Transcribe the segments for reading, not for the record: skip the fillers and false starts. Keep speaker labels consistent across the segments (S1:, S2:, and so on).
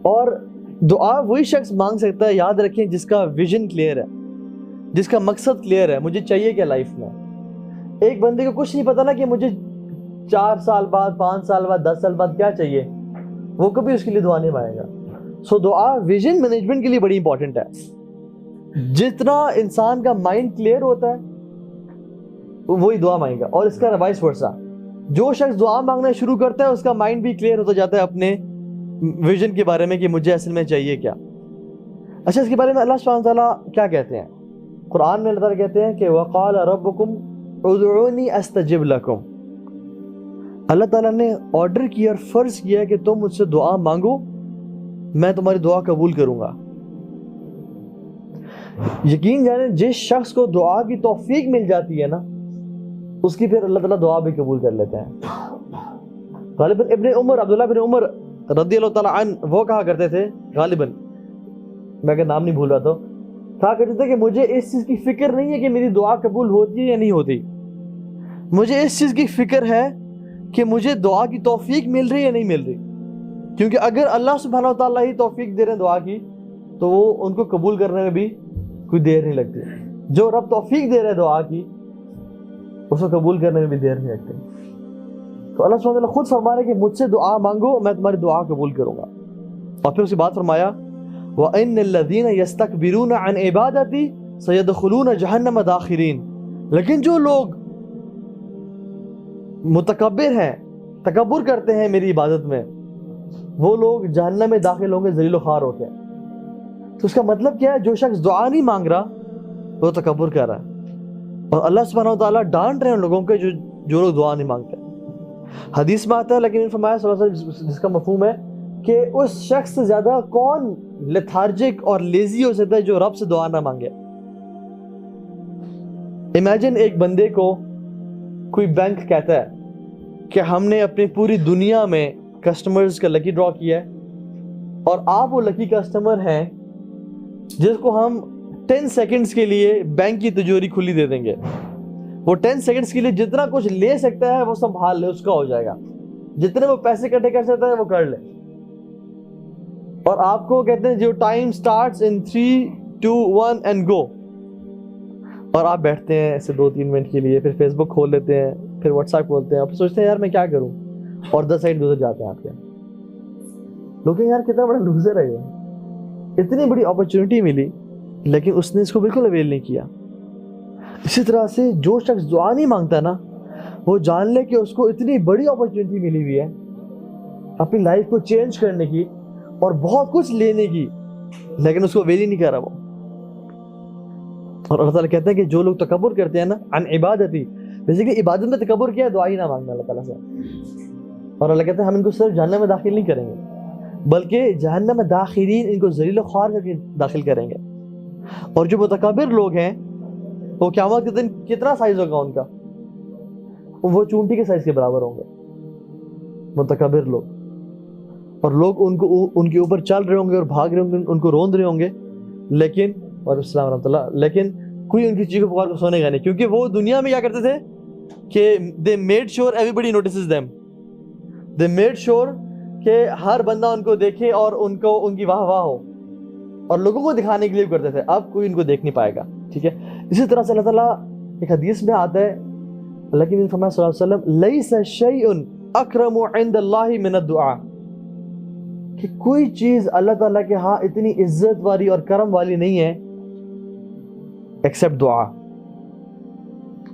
S1: اور دعا وہی شخص مانگ سکتا ہے، یاد رکھیں، جس کا ویژن کلیئر ہے، جس کا مقصد کلیئر ہے، مجھے چاہیے کیا لائف میں۔ ایک بندے کو کچھ نہیں پتا نا کہ مجھے 4 سال بعد، 5 سال بعد، 10 سال بعد کیا چاہیے، وہ کبھی اس کے لیے دعا نہیں مانگے گا۔ سو دعا ویژن مینجمنٹ کے لیے بڑی امپورٹنٹ ہے۔ جتنا انسان کا مائنڈ کلیئر ہوتا ہے وہی دعا مانگے گا، اور اس کا وائس ورسا، جو شخص دعا مانگنا شروع کرتا ہے اس کا مائنڈ بھی کلیئر ہوتا جاتا ہے اپنے ویژن کے بارے میں کہ مجھے اصل میں چاہیے کیا۔ اچھا، اس کے بارے میں اللہ سبحانہ وتعالیٰ کیا کہتے ہیں؟ قرآن میں اللہ تعالیٰ کہتے ہیں کہ وَقَالَ رَبُّكُمْ ادْعُونِي أَسْتَجِبْ لَكُمْ۔ اللہ تعالیٰ نے آرڈر کیا اور فرض کیا کہ تم مجھ سے دعا مانگو، میں تمہاری دعا قبول کروں گا۔ یقین جانیں، جس شخص کو دعا کی توفیق مل جاتی ہے نا، اس کی پھر اللہ تعالیٰ دعا بھی قبول کر لیتے ہیں۔ غالباً ابن عمر، عبداللہ بن عمر رضی اللہ تعالیٰ عنہ، وہ کہا کرتے تھے، غالباً میں اگر نام نہیں بھول رہا تو، کہا کرتے تھے کہ مجھے اس چیز کی فکر نہیں ہے کہ میری دعا قبول ہوتی ہے یا نہیں ہوتی، مجھے اس چیز کی فکر ہے کہ مجھے دعا کی توفیق مل رہی ہے یا نہیں مل رہی، کیونکہ اگر اللہ سبحانہ وتعالیٰ ہی توفیق دے رہے ہیں دعا کی تو وہ ان کو قبول کرنے میں بھی کوئی دیر نہیں لگتی۔ جو رب توفیق دے رہے دعا کی اس کو قبول کرنے میں بھی دیر نہیں لگتی۔ تو اللہ سبحانہ وتعالیٰ خود فرما رہے کہ مجھ سے دعا مانگو، میں تمہاری دعا قبول کروں گا۔ اور پھر اس کی بات فرمایا وَإِنَّ الَّذِينَ يَسْتَكْبِرُونَ عَنْ عِبَادَتِي سَيَدْخُلُونَ جَهَنَّمَ دَاخِرِينَ۔ لیکن جو لوگ متکبر ہیں، تکبر کرتے ہیں میری عبادت میں، وہ لوگ جہنم میں داخل ہوں گے ذلیل و خوار ہو کے۔ تو اس کا مطلب کیا ہے؟ جو شخص دعا نہیں مانگ رہا وہ تکبر کر رہا ہے، اور اللہ سبحانہ وتعالیٰ ڈانٹ رہے ہیں ان لوگوں کے جو لوگ دعا نہیں مانگتے۔ حدیث میں آتا ہے، لیکن فرمایا صلی اللہ علیہ وسلم، جس کا مفہوم ہے کہ اس شخص سے زیادہ کون لیتھارجک اور لیزی ہو سکتا ہے جو رب سے دعا نہ مانگے۔ امیجن ایک بندے کو کوئی بینک کہتا ہے کہ ہم نے اپنی پوری دنیا میں کسٹمرز کا لکی ڈرا کیا ہے، اور آپ وہ لکی کسٹمر ہیں جس کو ہم 10 سیکنڈز کے لیے بینک کی تجوری کھلی دے دیں گے، وہ 10 سیکنڈز کے لیے جتنا کچھ لے سکتا ہے وہ سنبھال لے، اس کا ہو جائے گا، جتنے وہ پیسے اکٹھے کر سکتا ہے وہ کر لے۔ اور آپ کو کہتے ہیں جو time starts in 3 2 1 and go, اور آپ بیٹھتے ہیں ایسے 2-3 منٹ کے لیے، پھر فیس بک کھول لیتے ہیں، پھر واٹس ایپ کھولتے ہیں، اور پھر سوچتے ہیں یار میں کیا کروں، اور 10 سیکنڈ گزر جاتے ہیں آپ کے۔ لوگ یار کتنا بڑا لوزر ہے یہ، اتنی بڑی اپرچونٹی ملی لیکن اس نے اس کو بالکل اویل نہیں کیا۔ اسی طرح سے جو شخص دعا نہیں مانگتا نا، وہ جان لے کہ اس کو اتنی بڑی اپرچونٹی ملی ہوئی ہے اپنی لائف کو چینج کرنے کی اور بہت کچھ لینے کی، لیکن اس کو اویل ہی نہیں کر رہا وہ۔ اور اللہ تعالیٰ کہتے ہیں کہ جو لوگ تکبر کرتے ہیں نا عن عبادتی، بیسیکلی عبادت میں تکبر کیا ہے؟ دعا ہی نہ مانگنا اللہ تعالیٰ سے۔ اور اللہ کہتے ہیں ہم ان کو صرف جہنم میں داخل نہیں کریں گے، بلکہ جہنم میں داخلین، ان کو ذلیل و خوار کر کے داخل کریں گے۔ اور جو متکبر لوگ ہیں وہ قیامت کے دن کتنا سائز ہوگا ان کا؟ وہ چونٹی کے سائز کے برابر ہوں گے متکبر لوگ، اور لوگ ان کے اوپر چل رہے ہوں گے اور بھاگ رہے ہوں گے، ان کو روند رہے ہوں گے، لیکن اور السلام ورحمۃ اللہ، لیکن کوئی ان کی چیخ پکار کو سونے گا نہیں، کیونکہ وہ دنیا میں کیا کرتے تھے کہ they made sure everybody notices them، they made sure کہ ہر بندہ ان کو دیکھے اور ان کی واہ واہ ہو، اور لوگوں کو دکھانے کے لیے کرتے تھے۔ اب کوئی ان کو دیکھ نہیں پائے گا، ٹھیک ہے۔ اسی طرح سے اللہ تعالیٰ ایک حدیث میں آتا ہے، اللہ کے نبی فرمایا صلی اللہ علیہ وسلم لیس شیء اکرم عند اللہ من الدعاء، کہ کوئی چیز اللہ تعالیٰ کے ہاں اتنی عزت والی اور کرم والی نہیں ہے ایکسپٹ دعا۔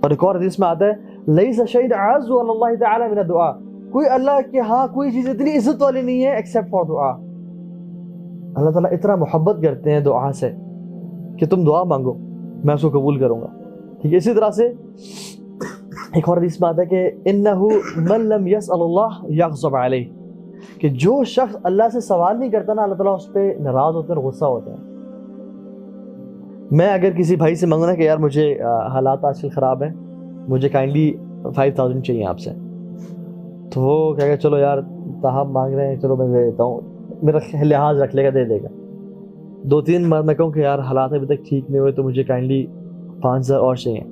S1: اور ایک اور حدیث میں آتا ہے لیس شیء اعز علی اللہ تعالی من الدعاء، کوئی اللہ کے ہاں کوئی چیز اتنی عزت والی نہیں ہے ایکسپٹ فار دعا۔ اللہ تعالیٰ اتنا محبت کرتے ہیں دعا سے کہ تم دعا مانگو میں اس کو قبول کروں گا، ٹھیک ہے۔ اسی طرح سے ایک اور حدیث میں آتا ہے کہ انہو من لم یسأل اللہ یغضب علیہ، کہ جو شخص اللہ سے سوال نہیں کرتا نا، اللہ تعالیٰ اس پہ ناراض ہوتا ہے اور غصہ ہوتا ہے۔ میں اگر کسی بھائی سے مانگوں نا کہ یار مجھے حالات آج کل خراب ہیں، مجھے کائنڈلی 5000 چاہیے آپ سے، تو وہ کہے گا چلو یار صاحب مانگ رہے ہیں، چلو میں دے دیتا ہوں، میرا لحاظ رکھ لے گا، دے دے گا۔ 2-3 بار میں کہوں کہ یار حالات ابھی تک ٹھیک نہیں ہوئے تو مجھے کائنڈلی 5000 اور چاہیے،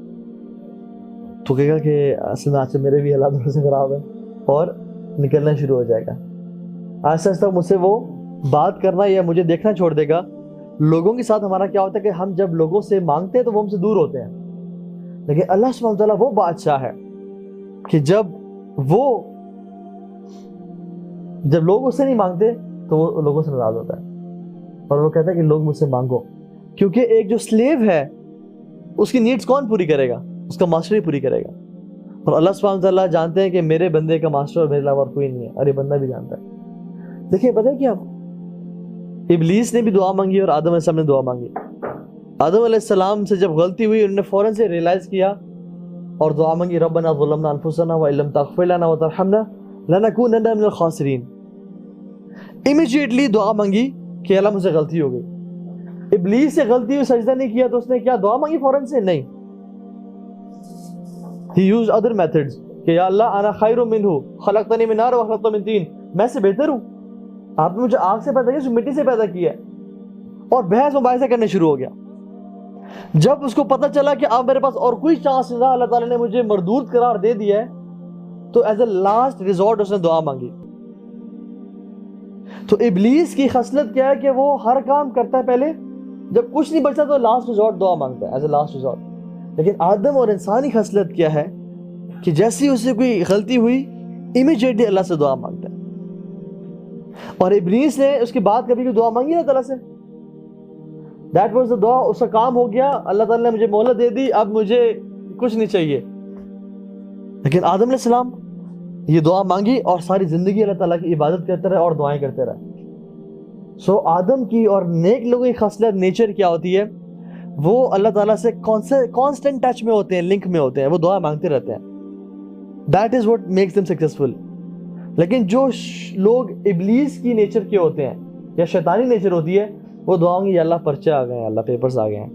S1: تو کہے گا کہ اصل میں آج سے میرے بھی حالات سے خراب ہیں، اور نکلنا شروع ہو جائے گا۔ آہستہ آہستہ مجھ سے وہ بات کرنا یا مجھے دیکھنا چھوڑ دے گا. لوگوں کے ساتھ ہمارا کیا ہوتا ہے کہ ہم جب لوگوں سے مانگتے ہیں تو وہ ہم سے دور ہوتے ہیں, لیکن اللہ سبحانہ وتعالیٰ وہ بادشاہ ہے کہ جب لوگ اس سے نہیں مانگتے تو وہ لوگوں سے ناراض ہوتا ہے, اور وہ کہتا ہے کہ لوگ مجھ سے مانگو. کیونکہ ایک جو سلیو ہے اس کی نیڈز کون پوری کرے گا؟ اس کا ماسٹر ہی پوری کرے گا. اور اللہ سبحانہ وتعالیٰ جانتے ہیں کہ میرے بندے کا ماسٹر اور میرے علاوہ اور کوئی نہیں ہے, اور یہ بندہ بھی جانتا ہے. دیکھیے پتہ ہے کیا, ابلیس نے بھی دعا مانگی اور آدم علیہ السلام نے دعا مانگی. آدم علیہ السلام سے جب غلطی ہوئی انہوں نے فوراً سے ریئلائز کیا اور دعا مانگی, ربنا ظلمنا انفسنا وان لم تغفر لنا وترحمنا لنکونن من الخاسرین. امیجیٹلی دعا مانگی کہ اللہ مجھ سے غلطی ہو گئی. ابلیس سے غلطی ہوئی, سجدہ نہیں کیا تو اس نے کیا دعا مانگی فوراً سے؟ نہیں. He used other methods کہ یا اللہ انا خیر منہ خلقتنی من نار وخلقتہ من طین, میں سے بہتر ہوں, آپ نے مجھے آگ سے پیدا کیا, مٹی سے پیدا کیا ہے. اور بحث مباحثہ کرنے شروع ہو گیا. جب اس کو پتہ چلا کہ اب میرے پاس اور کوئی چانس نہیں رہا, اللہ تعالیٰ نے مجھے مردود قرار دے دیا ہے, تو ایز اے لاسٹ ریزورٹ اس نے دعا مانگی. تو ابلیس کی خصلت کیا ہے کہ وہ ہر کام کرتا ہے پہلے, جب کچھ نہیں بچتا تو لاسٹ ریزورٹ دعا مانگتا ہے ایز اے لاسٹ ریزورٹ. لیکن آدم اور انسانی خصلت کیا ہے کہ جیسی اسے کوئی غلطی ہوئی امیجیٹلی اللہ سے دعا مانگتا ہے. اور ابلیس نے اس کے بعد کبھی کوئی دعا مانگی اللہ تعالیٰ سے؟ دیٹ واز دا دعا, اس کا کام ہو گیا, اللہ تعالیٰ نے مجھے مہلت دے دی, اب مجھے کچھ نہیں چاہیے. لیکن آدم علیہ السلام یہ دعا مانگی اور ساری زندگی اللہ تعالیٰ کی عبادت کرتے رہے اور دعائیں کرتے رہے. سو آدم کی اور نیک لوگوں کی خصلت نیچر کیا ہوتی ہے, وہ اللہ تعالیٰ سے کانسٹنٹ ٹچ میں ہوتے ہیں, لنک میں ہوتے ہیں, وہ دعا مانگتے رہتے ہیں. That is what makes them successful. لیکن جو لوگ ابلیس کی نیچر کے ہوتے ہیں یا شیطانی نیچر ہوتی ہے, وہ دعاؤں گی یا اللہ پرچے آ گئے ہیں, اللہ پیپرز آ گئے ہیں,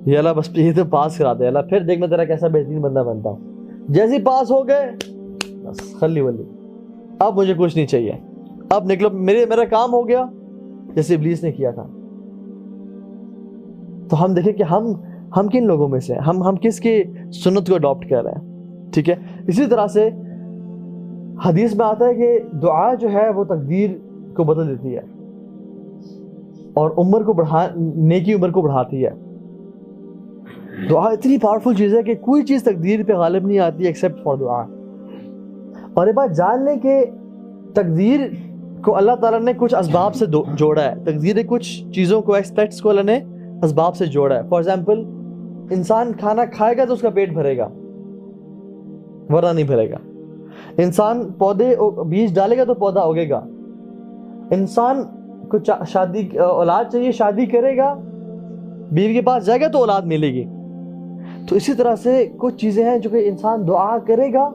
S1: یا اللہ بس یہ تو پاس کرا دے, اللہ پھر دیکھ میں تیرا کیسا بہترین بندہ بنتا ہوں, جیسے پاس ہو گئے بس خلی ولی, اب مجھے کچھ نہیں چاہیے, اب نکلو, میرا کام ہو گیا, جیسے ابلیس نے کیا تھا. تو ہم دیکھیں کہ ہم کن لوگوں میں سے ہم کس کی سنت کو اڈاپٹ کر رہے ہیں. ٹھیک ہے, اسی طرح سے حدیث میں آتا ہے کہ دعا جو ہے وہ تقدیر کو بدل دیتی ہے اور نیکی عمر کو بڑھاتی ہے. دعا اتنی پاورفل چیز ہے کہ کوئی چیز تقدیر پہ غالب نہیں آتی ایکسیپٹ فار دعا. اور یہ بات جان لیں کہ تقدیر کو اللہ تعالیٰ نے کچھ اسباب سے جوڑا ہے. تقدیر کچھ چیزوں کو, ایکسپیکٹس کو اللہ نے اسباب سے جوڑا ہے. فار ایگزامپل, انسان کھانا کھائے گا تو اس کا پیٹ بھرے گا, ورنہ نہیں بھرے گا. انسان بیج ڈالے گا تو پودا اگے گا. انسان کو اولاد چاہیے, شادی کرے گا, بیوی کے پاس جائے گا تو اولاد ملے گی. تو اسی طرح سے کچھ چیزیں ہیں جو کہ انسان دعا کرے گا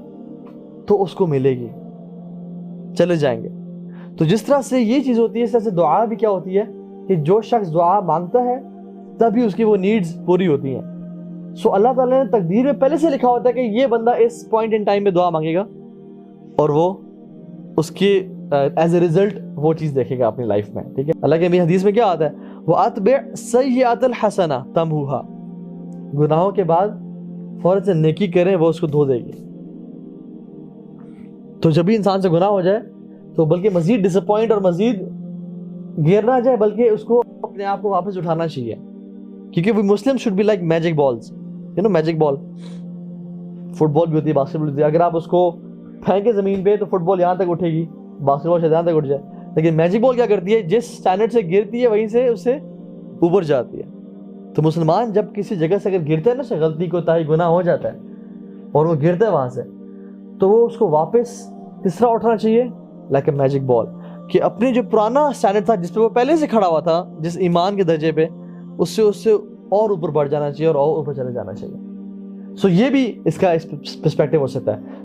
S1: تو اس کو ملے گی, چلے جائیں گے. تو جس طرح سے یہ چیز ہوتی ہے, اس طرح سے دعا بھی کیا ہوتی ہے کہ جو شخص دعا مانگتا ہے تبھی اس کی وہ نیڈز پوری ہوتی ہیں. سو اللہ تعالیٰ نے تقدیر میں پہلے سے لکھا ہوتا ہے کہ یہ بندہ اس پوائنٹ ان ٹائم میں دعا مانگے گا, اور وہ اس کی ایز اے ریزلٹ وہ چیز دیکھے گا اپنی لائف میں. ٹھیک ہے, اللہ کے بھی حدیث میں کیا آتا ہے, وَأَتْبِعْ سَيِّئَةَ الْحَسَنَةَ تَمْحُوهَا, گناہوں کے بعد فوراً سے نیکی کریں, وہ اس کو دھو دے گی. تو جب بھی انسان سے گناہ ہو جائے تو بلکہ مزید ڈس اپوائنٹ اور مزید گرنا جائے, بلکہ اس کو اپنے آپ کو واپس اٹھانا چاہیے. کیونکہ وہ مسلم should be like magic balls, you know magic ball, football بھی ہوتی ہے, باسکٹ بال بھی ہوتی ہے. اگر آپ اس کو پھینکے زمین پہ تو فٹ بال یہاں تک اٹھے گی, باسکٹ بال شاید یہاں تک اٹھ جائے. لیکن میجک بال کیا کرتی ہے, جس سٹینڈرڈ سے گرتی ہے وہیں سے اس سے اوپر جاتی ہے. تو مسلمان جب کسی جگہ سے اگر گرتا ہے نا, اسے غلطی کوتاہی گناہ ہو جاتا ہے اور وہ گرتا ہے وہاں سے, تو وہ اس کو واپس کس طرح اٹھانا چاہیے, لائک اے میجک بال, کہ اپنے جو پرانا سٹینڈرڈ تھا جس پہ وہ پہلے سے کھڑا ہوا تھا, جس ایمان کے درجے پہ, اس سے اور اوپر بڑھ جانا چاہیے اور اوپر چلے جانا چاہیے. سو یہ بھی اس کا پرسپیکٹیو ہو سکتا ہے.